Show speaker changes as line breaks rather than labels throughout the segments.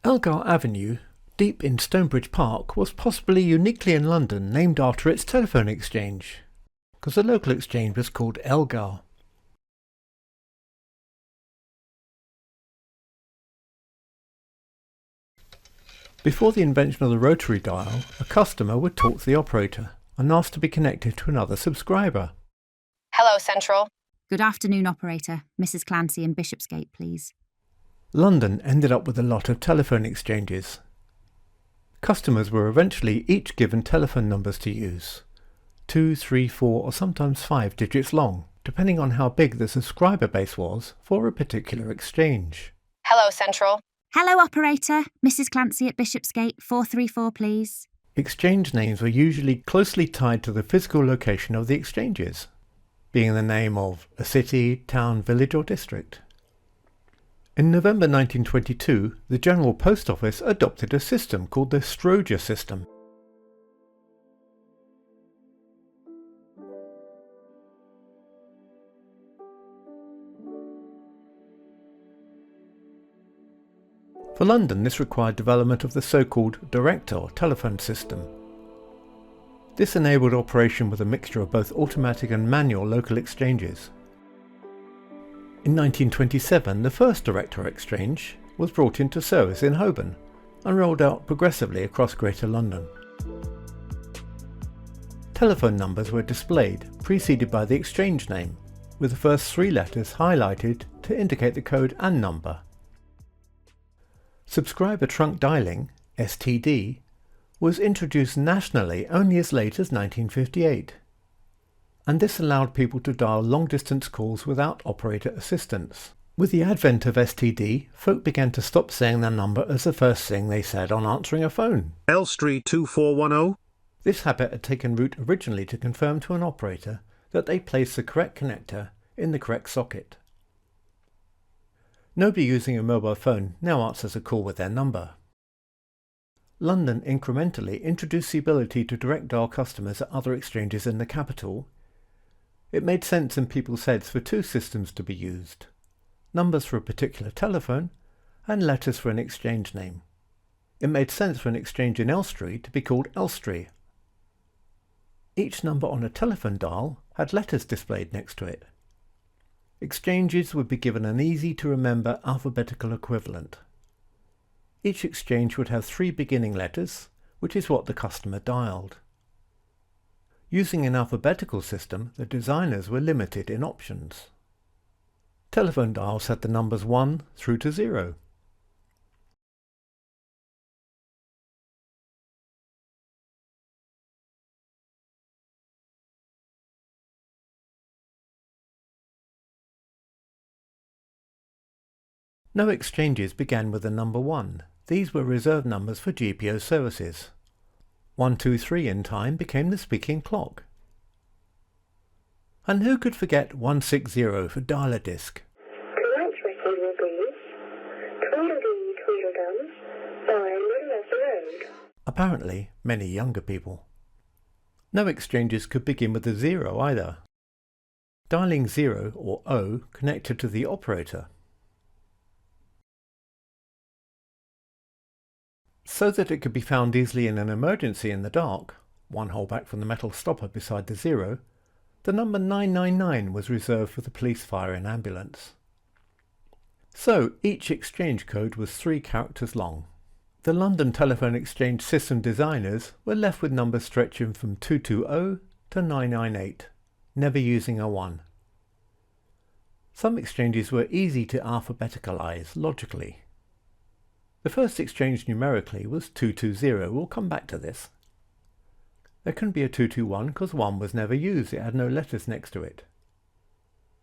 ELGar Avenue, deep in Stonebridge Park, was possibly uniquely in London named after its telephone exchange, because the local exchange was called ELGar. Before the invention of the rotary dial, a customer would talk to the operator and ask to be connected to another subscriber.
Hello, Central.
Good afternoon, operator. Mrs. Clancy in Bishopsgate, please.
London ended up with a lot of telephone exchanges. Customers were eventually each given telephone numbers to use, 2, 3, 4 or sometimes 5 digits long, depending on how big the subscriber base was for a particular exchange.
Hello, Central.
Hello, operator. Mrs. Clancy at Bishopsgate, 434, please.
Exchange names were usually closely tied to the physical location of the exchanges, being the name of a city, town, village or district. In November 1922, the General Post Office adopted a system called the Frobisher system. For London, this required development of the so-called direct or telephone system. This enabled operation with a mixture of both automatic and manual local exchanges. In 1927, the first direct-or exchange was brought into service in Holborn and rolled out progressively across Greater London. Telephone numbers were displayed, preceded by the exchange name, with the first 3 letters highlighted to indicate the code and number. Subscriber trunk dialing, STD, was introduced nationally only as late as 1958, and this allowed people to dial long-distance calls without operator assistance. With the advent of STD, folk began to stop saying their number as the first thing they said on answering a phone.
Elstree 2410?
This habit had taken root originally to confirm to an operator that they placed the correct connector in the correct socket. Nobody using a mobile phone now answers a call with their number. London incrementally introduced the ability to direct dial customers at other exchanges in the capital. It made sense in people's heads for 2 systems to be used: numbers for a particular telephone and letters for an exchange name. It made sense for an exchange in Elstree to be called Elstree. Each number on a telephone dial had letters displayed next to it. Exchanges would be given an easy-to-remember alphabetical equivalent. Each exchange would have 3 beginning letters, which is what the customer dialed. Using an alphabetical system, the designers were limited in options. Telephone dials had the numbers 1 through to 0. No exchanges began with the number 1. These were reserved numbers for GPO services. 123 in time became the speaking clock. And who could forget 160 for dialer disc?
Tonight's record will be Tweedledee Tweedledum by Middle of the Road.
Apparently, many younger people. No exchanges could begin with a 0 either. Dialing 0 or O connected to the operator. So that it could be found easily in an emergency in the dark, 1 hole back from the metal stopper beside the 0, the number 999 was reserved for the police, fire and ambulance. So each exchange code was 3 characters long. The London Telephone Exchange system designers were left with numbers stretching from 220 to 998, never using a 1. Some exchanges were easy to alphabeticalize logically. The first exchange numerically was 220, we'll come back to this. There couldn't be a 221 because 1 was never used, it had no letters next to it.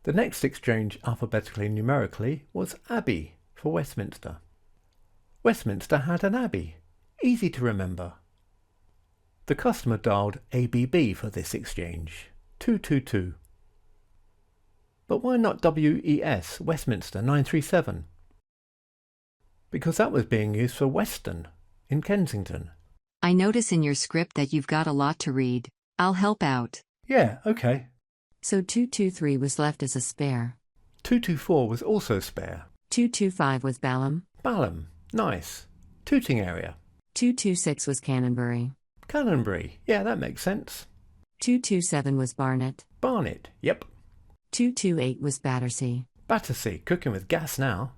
The next exchange alphabetically numerically was Abbey for Westminster. Westminster had an Abbey, easy to remember. The customer dialed ABB for this exchange, 222. But why not WES, Westminster 937? Because that was being used for Weston in Kensington.
I notice in your script that you've got a lot to read. I'll help out.
Yeah, okay.
So 223 was left as a spare.
224 was also spare.
225 was Balham.
Balham, nice. Tooting area.
226 was Canonbury.
Canonbury. Yeah, that makes sense.
227 was Barnet.
Barnet. Yep.
228 was Battersea.
Battersea. Cooking with gas now.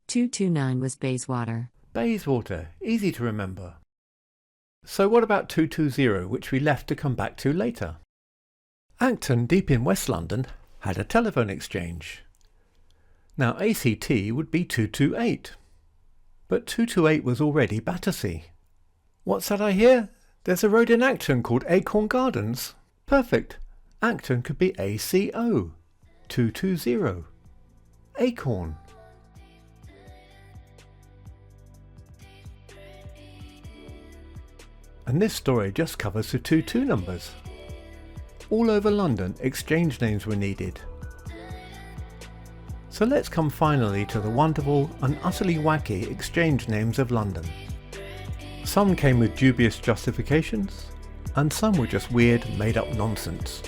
229 was Bayswater.
Bayswater. Easy to remember. So what about 220, which we left to come back to later? Acton, deep in West London, had a telephone exchange. Now ACT would be 228. But 228 was already Battersea. What's that I hear? There's a road in Acton called Acorn Gardens. Perfect. Acton could be ACO. 220. Acorn. And this story just covers the 22 numbers. All over London, exchange names were needed. So let's come finally to the wonderful and utterly wacky exchange names of London. Some came with dubious justifications, and some were just weird, made-up nonsense.